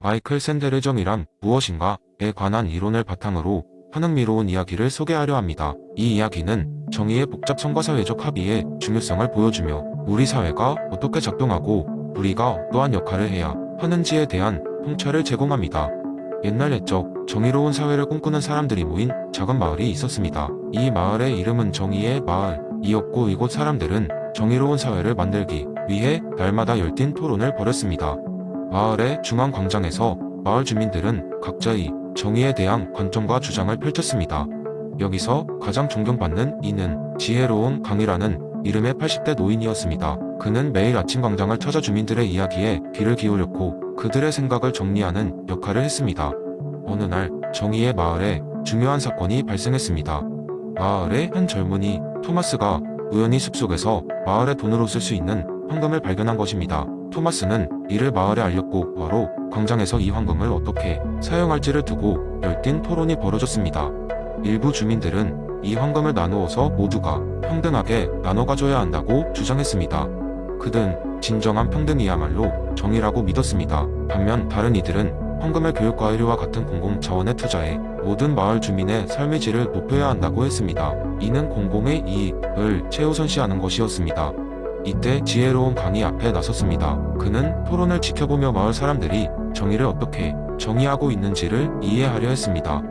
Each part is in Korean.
마이클 샌델의 정의란 무엇인가에 관한 이론을 바탕으로 흥미로운 이야기를 소개하려 합니다. 이 이야기는 정의의 복잡 성과사회적 합의의 중요성을 보여주며 우리 사회가 어떻게 작동하고 우리가 어떠한 역할을 해야 하는지에 대한 통찰을 제공합니다. 옛날 옛적 정의로운 사회를 꿈꾸는 사람들이 모인 작은 마을이 있었습니다. 이 마을의 이름은 정의의 마을이었고 이곳 사람들은 정의로운 사회를 만들기 위해 날마다 열띤 토론을 벌였습니다. 마을의 중앙 광장에서 마을 주민들은 각자의 정의에 대한 관점과 주장을 펼쳤습니다. 여기서 가장 존경받는 이는 지혜로운 강이라는 이름의 80대 노인이었습니다. 그는 매일 아침 광장을 찾아 주민들의 이야기에 귀를 기울였고 그들의 생각을 정리하는 역할을 했습니다. 어느 날 정의의 마을에 중요한 사건이 발생했습니다. 마을의 한 젊은이 토마스가 우연히 숲속에서 마을의 돈으로 쓸 수 있는 황금을 발견한 것입니다. 토마스는 이를 마을에 알렸고 바로 광장에서 이 황금을 어떻게 사용할지를 두고 열띤 토론이 벌어졌습니다. 일부 주민들은 이 황금을 나누어서 모두가 평등하게 나눠 가져야 한다고 주장했습니다. 그들은 진정한 평등이야말로 정의라고 믿었습니다. 반면 다른 이들은 황금을 교육과 의료와 같은 공공 자원에 투자해 모든 마을 주민의 삶의 질을 높여야 한다고 했습니다. 이는 공공의 이익을 최우선시하는 것이었습니다. 이때 지혜로운 강이 앞에 나섰습니다. 그는 토론을 지켜보며 마을 사람들이 정의를 어떻게 정의하고 있는지를 이해하려 했습니다.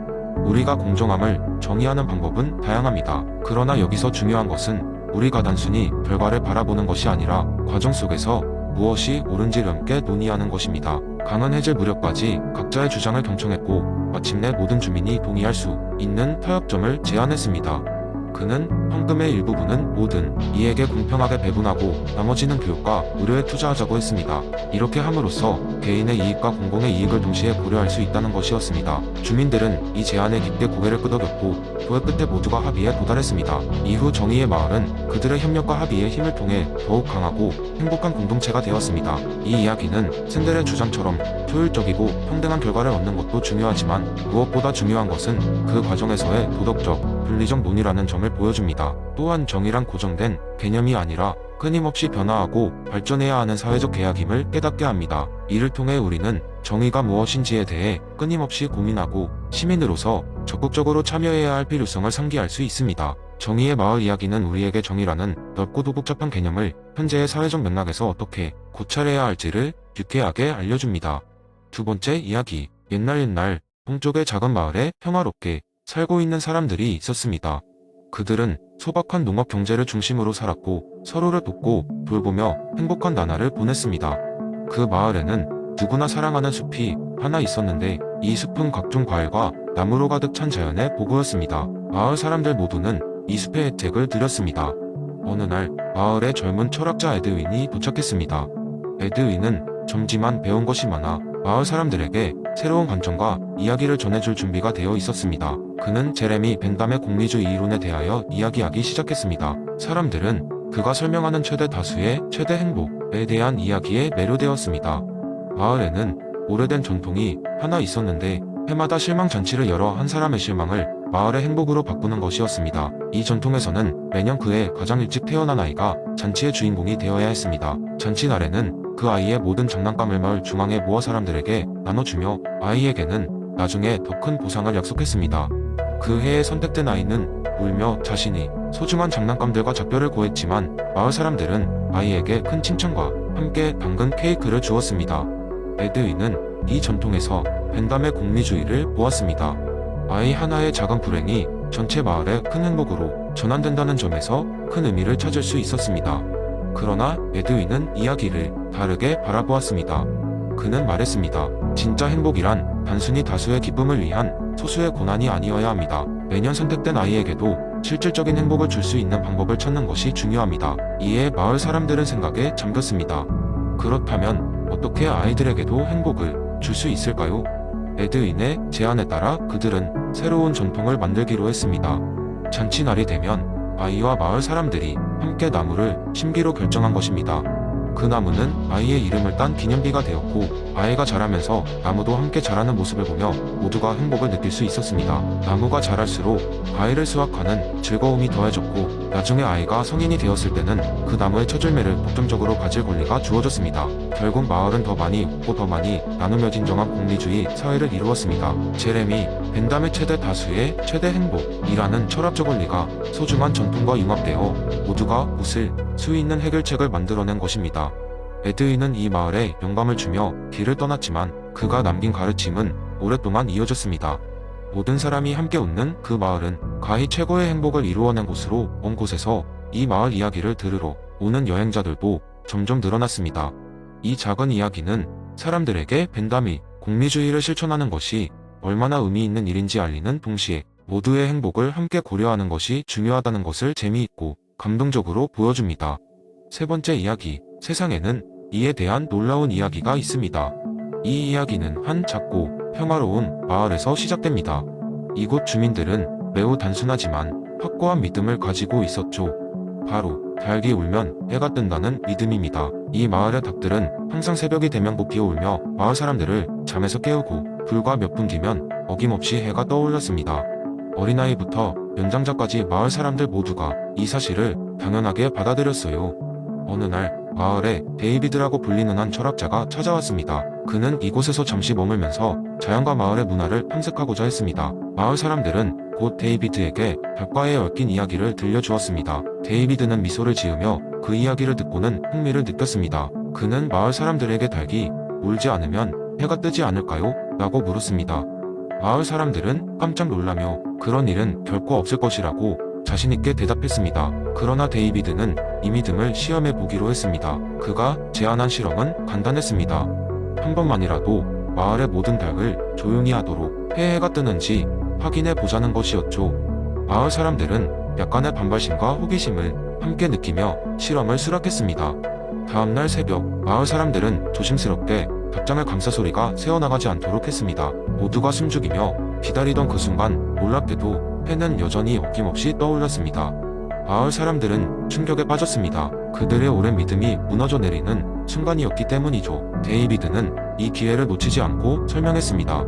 우리가 공정함을 정의하는 방법은 다양합니다. 그러나 여기서 중요한 것은 우리가 단순히 결과를 바라보는 것이 아니라 과정 속에서 무엇이 옳은지를 함께 논의하는 것입니다. 강은 해질 무렵까지 각자의 주장을 경청했고 마침내 모든 주민이 동의할 수 있는 타협점을 제안했습니다. 그는 황금의 일부분은 모든 이에게 공평하게 배분하고 나머지는 교육과 의료에 투자하자고 했습니다. 이렇게 함으로써 개인의 이익과 공공의 이익을 동시에 고려할 수 있다는 것이었습니다. 주민들은 이 제안에 깊게 고개를 끄덕였고 토의 끝에 모두가 합의에 도달했습니다. 이후 정의의 마을은 그들의 협력과 합의의 힘을 통해 더욱 강하고 행복한 공동체가 되었습니다. 이 이야기는 샌델의 주장처럼 효율적이고 평등한 결과를 얻는 것도 중요하지만 무엇보다 중요한 것은 그 과정에서의 도덕적, 윤리적 논의라는 점을 보여줍니다. 또한 정의란 고정된 개념이 아니라 끊임없이 변화하고 발전해야 하는 사회적 계약임을 깨닫게 합니다. 이를 통해 우리는 정의가 무엇인지에 대해 끊임없이 고민하고 시민으로서 적극적으로 참여해야 할 필요성을 상기할 수 있습니다. 정의의 마을 이야기는 우리에게 정의라는 넓고도 복잡한 개념을 현재의 사회적 맥락에서 어떻게 고찰해야 할지를 유쾌하게 알려줍니다. 두 번째 이야기, 옛날 동쪽의 작은 마을에 평화롭게 살고 있는 사람들이 있었습니다. 그들은 소박한 농업 경제를 중심으로 살았고 서로를 돕고 돌보며 행복한 나날을 보냈습니다. 그 마을에는 누구나 사랑하는 숲이 하나 있었는데 이 숲은 각종 과일과 나무로 가득 찬 자연의 보고였습니다. 마을 사람들 모두는 이 숲의 혜택을 누렸습니다. 어느 날 마을에 젊은 철학자 에드윈이 도착했습니다. 에드윈은 젊지만 배운 것이 많아 마을 사람들에게 새로운 관점과 이야기를 전해줄 준비가 되어 있었습니다. 그는 제레미 벤담의 공리주의 이론에 대하여 이야기하기 시작했습니다. 사람들은 그가 설명하는 최대 다수의 최대 행복에 대한 이야기에 매료되었습니다. 마을에는 오래된 전통이 하나 있었는데 해마다 실망잔치를 열어 한 사람의 실망을 마을의 행복으로 바꾸는 것이었습니다. 이 전통에서는 매년 그해 가장 일찍 태어난 아이가 잔치의 주인공이 되어야 했습니다. 잔치 날에는 그 아이의 모든 장난감을 마을 중앙에 모아 사람들에게 나눠주며 아이에게는 나중에 더 큰 보상을 약속했습니다. 그 해에 선택된 아이는 울며 자신이 소중한 장난감들과 작별을 고했지만 마을 사람들은 아이에게 큰 칭찬과 함께 당근 케이크를 주었습니다. 에드윈은 이 전통에서 벤담의 공리주의를 보았습니다. 아이 하나의 작은 불행이 전체 마을에 큰 행복으로 전환된다는 점에서 큰 의미를 찾을 수 있었습니다. 그러나 에드윈은 이야기를 다르게 바라보았습니다. 그는 말했습니다. 진짜 행복이란 단순히 다수의 기쁨을 위한 소수의 고난이 아니어야 합니다. 매년 선택된 아이에게도 실질적인 행복을 줄 수 있는 방법을 찾는 것이 중요합니다. 이에 마을 사람들은 생각에 잠겼습니다. 그렇다면 어떻게 아이들에게도 행복을 줄 수 있을까요? 에드윈의 제안에 따라 그들은 새로운 전통을 만들기로 했습니다. 잔치날이 되면 아이와 마을 사람들이 함께 나무를 심기로 결정한 것입니다. 그 나무는 아이의 이름을 딴 기념비가 되었고, 아이가 자라면서 나무도 함께 자라는 모습을 보며 모두가 행복을 느낄 수 있었습니다. 나무가 자랄수록 과일을 수확하는 즐거움이 더해졌고, 나중에 아이가 성인이 되었을 때는 그 나무의 처절매를 독점적으로 가질 권리가 주어졌습니다. 결국 마을은 더 많이 웃고 더 많이 나누며 진정한 공리주의 사회를 이루었습니다. 제레미 벤담의 최대 다수의 최대 행복이라는 철학적 원리가 소중한 전통과 융합되어 모두가 웃을 수 있는 해결책을 만들어낸 것입니다. 에드윈은 이 마을에 영감을 주며 길을 떠났지만 그가 남긴 가르침은 오랫동안 이어졌습니다. 모든 사람이 함께 웃는 그 마을은 가히 최고의 행복을 이루어낸 곳으로 먼 곳에서 이 마을 이야기를 들으러 오는 여행자들도 점점 늘어났습니다. 이 작은 이야기는 사람들에게 벤담이 공리주의를 실천하는 것이 얼마나 의미 있는 일인지 알리는 동시에 모두의 행복을 함께 고려하는 것이 중요하다는 것을 재미있고 감동적으로 보여줍니다. 세 번째 이야기, 세상에는 이에 대한 놀라운 이야기가 있습니다. 이 이야기는 한 작고 평화로운 마을에서 시작됩니다. 이곳 주민들은 매우 단순하지만 확고한 믿음을 가지고 있었죠. 바로 닭이 울면 해가 뜬다는 믿음입니다. 이 마을의 닭들은 항상 새벽이 되면 고피어 울며 마을 사람들을 잠에서 깨우고 불과 몇 분 뒤면 어김없이 해가 떠올랐습니다. 어린아이부터 연장자까지 마을 사람들 모두가 이 사실을 당연하게 받아들였어요. 어느 날 마을에 데이비드라고 불리는 한 철학자가 찾아왔습니다. 그는 이곳에서 잠시 머물면서 자연과 마을의 문화를 탐색하고자 했습니다. 마을 사람들은 곧 데이비드에게 닭과에 얽힌 이야기를 들려주었습니다. 데이비드는 미소를 지으며 그 이야기를 듣고는 흥미를 느꼈습니다. 그는 마을 사람들에게 닭이 울지 않으면 해가 뜨지 않을까요? 라고 물었습니다. 마을 사람들은 깜짝 놀라며 그런 일은 결코 없을 것이라고 자신있게 대답했습니다. 그러나 데이비드는 이 믿음을 시험해 보기로 했습니다. 그가 제안한 실험은 간단했습니다. 한 번만이라도 마을의 모든 닭을 조용히 하도록 해가 뜨는지 확인해 보자는 것이었죠. 마을 사람들은 약간의 반발심과 호기심을 함께 느끼며 실험을 수락했습니다. 다음날 새벽 마을 사람들은 조심스럽게 닭장을 감싸 소리가 새어나가지 않도록 했습니다. 모두가 숨죽이며 기다리던 그 순간 놀랍게도 해는 여전히 어김없이 떠올랐습니다. 마을 사람들은 충격에 빠졌습니다. 그들의 오랜 믿음이 무너져 내리는 순간이었기 때문이죠. 데이비드는 이 기회를 놓치지 않고 설명했습니다.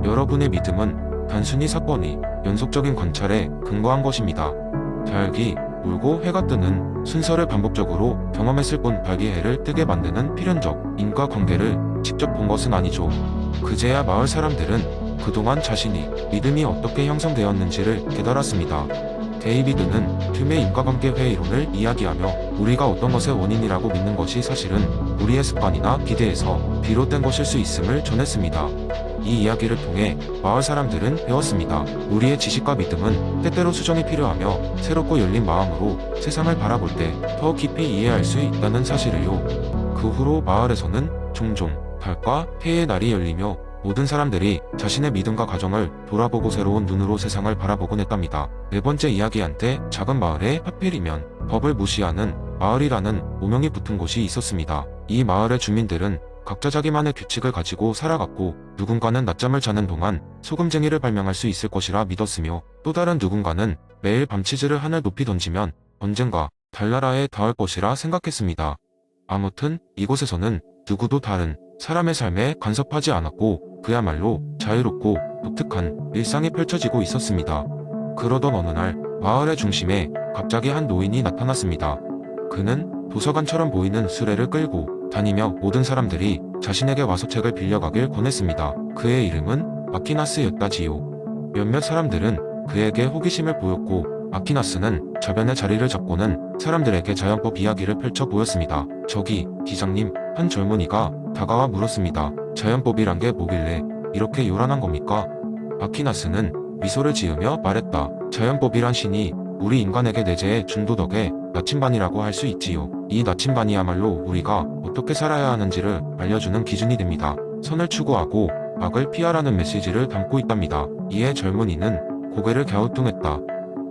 여러분의 믿음은 단순히 사건이 연속적인 관찰에 근거한 것입니다. 닭이 울고 해가 뜨는 순서를 반복적으로 경험했을 뿐 닭이 해를 뜨게 만드는 필연적 인과관계를 직접 본 것은 아니죠. 그제야 마을 사람들은 그동안 자신이 믿음이 어떻게 형성되었는지를 깨달았습니다. 데이비드는 흄의 인과관계 회의론을 이야기하며 우리가 어떤 것의 원인이라고 믿는 것이 사실은 우리의 습관이나 기대에서 비롯된 것일 수 있음을 전했습니다. 이 이야기를 통해 마을 사람들은 배웠습니다. 우리의 지식과 믿음은 때때로 수정이 필요하며 새롭고 열린 마음으로 세상을 바라볼 때 더 깊이 이해할 수 있다는 사실을요. 그 후로 마을에서는 종종 달과 해의 날이 열리며 모든 사람들이 자신의 믿음과 가정을 돌아보고 새로운 눈으로 세상을 바라보곤 했답니다. 네 번째 이야기한테 작은 마을에 하필이면 법을 무시하는 마을이라는 오명이 붙은 곳이 있었습니다. 이 마을의 주민들은 각자 자기만의 규칙을 가지고 살아갔고 누군가는 낮잠을 자는 동안 소금쟁이를 발명할 수 있을 것이라 믿었으며 또 다른 누군가는 매일 밤치즈를 하늘 높이 던지면 언젠가 달나라에 닿을 것이라 생각했습니다. 아무튼 이곳에서는 누구도 다른 사람의 삶에 간섭하지 않았고 그야말로 자유롭고 독특한 일상이 펼쳐지고 있었습니다. 그러던 어느 날 마을의 중심에 갑자기 한 노인이 나타났습니다. 그는 도서관처럼 보이는 수레를 끌고 다니며 모든 사람들이 자신에게 와서 책을 빌려가길 권했습니다. 그의 이름은 아키나스였다지요. 몇몇 사람들은 그에게 호기심을 보였고 아키나스는 저변의 자리를 잡고는 사람들에게 자연법 이야기를 펼쳐 보였습니다. 저기 기장님, 한 젊은이가 다가와 물었습니다. 자연법이란 게 뭐길래 이렇게 요란한 겁니까? 아키나스는 미소를 지으며 말했다. 자연법이란 신이 우리 인간에게 내재해 준 도덕의 나침반이라고 할 수 있지요. 이 나침반이야말로 우리가 어떻게 살아야 하는지를 알려주는 기준이 됩니다. 선을 추구하고 악을 피하라는 메시지를 담고 있답니다. 이에 젊은이는 고개를 갸우뚱했다.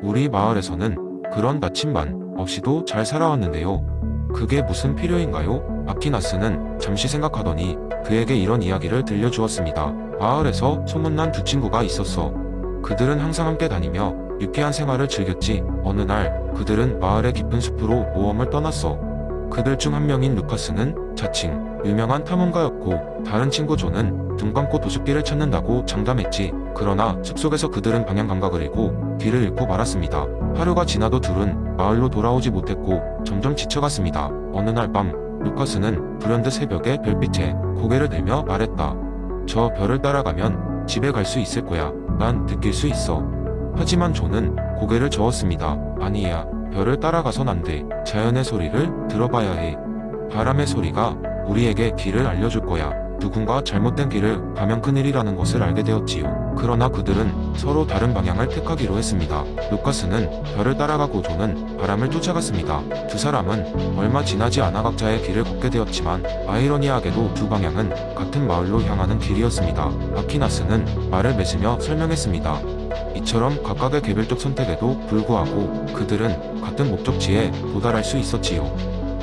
우리 마을에서는 그런 나침반 없이도 잘 살아왔는데요. 그게 무슨 필요인가요? 아키나스는 잠시 생각하더니 그에게 이런 이야기를 들려주었습니다. 마을에서 소문난 두 친구가 있었어. 그들은 항상 함께 다니며 유쾌한 생활을 즐겼지. 어느 날 그들은 마을의 깊은 숲으로 모험을 떠났어. 그들 중 한 명인 루카스는 자칭 유명한 탐험가였고 다른 친구 존은 눈 감고 도둑길을 찾는다고 장담했지. 그러나 숲속에서 그들은 방향 감각을 잃고 길을 잃고 말았습니다. 하루가 지나도 둘은 마을로 돌아오지 못했고 점점 지쳐갔습니다. 어느 날 밤 루카스는 불현듯 새벽에 별빛에 고개를 들며 말했다. 저 별을 따라가면 집에 갈 수 있을 거야. 난 느낄 수 있어. 하지만 존은 고개를 저었습니다. 아니야. 별을 따라가선 안 돼. 자연의 소리를 들어봐야 해. 바람의 소리가 우리에게 길을 알려줄 거야. 누군가 잘못된 길을 가면 큰일이라는 것을 알게 되었지요. 그러나 그들은 서로 다른 방향을 택하기로 했습니다. 루카스는 별을 따라가고 존은 바람을 쫓아갔습니다. 두 사람은 얼마 지나지 않아 각자의 길을 걷게 되었지만 아이러니하게도 두 방향은 같은 마을로 향하는 길이었습니다. 아키나스는 말을 맺으며 설명했습니다. 이처럼 각각의 개별적 선택에도 불구하고 그들은 같은 목적지에 도달할 수 있었지요.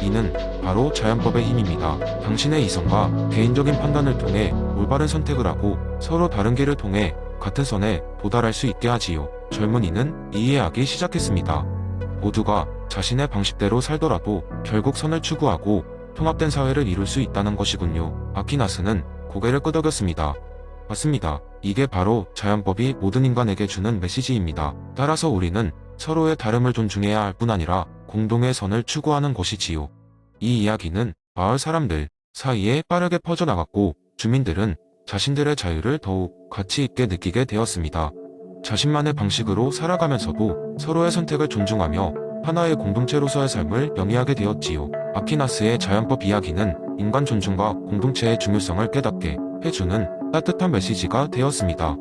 이는 바로 자연법의 힘입니다. 당신의 이성과 개인적인 판단을 통해 올바른 선택을 하고 서로 다른 길을 통해 같은 선에 도달할 수 있게 하지요. 젊은이는 이해하기 시작했습니다. 모두가 자신의 방식대로 살더라도 결국 선을 추구하고 통합된 사회를 이룰 수 있다는 것이군요. 아키나스는 고개를 끄덕였습니다. 맞습니다. 이게 바로 자연법이 모든 인간에게 주는 메시지입니다. 따라서 우리는 서로의 다름을 존중해야 할 뿐 아니라 공동의 선을 추구하는 것이지요. 이 이야기는 마을 사람들 사이에 빠르게 퍼져나갔고 주민들은 자신들의 자유를 더욱 가치 있게 느끼게 되었습니다. 자신만의 방식으로 살아가면서도 서로의 선택을 존중하며 하나의 공동체로서의 삶을 영위하게 되었지요. 아키나스의 자연법 이야기는 인간 존중과 공동체의 중요성을 깨닫게 해주는 따뜻한 메시지가 되었습니다.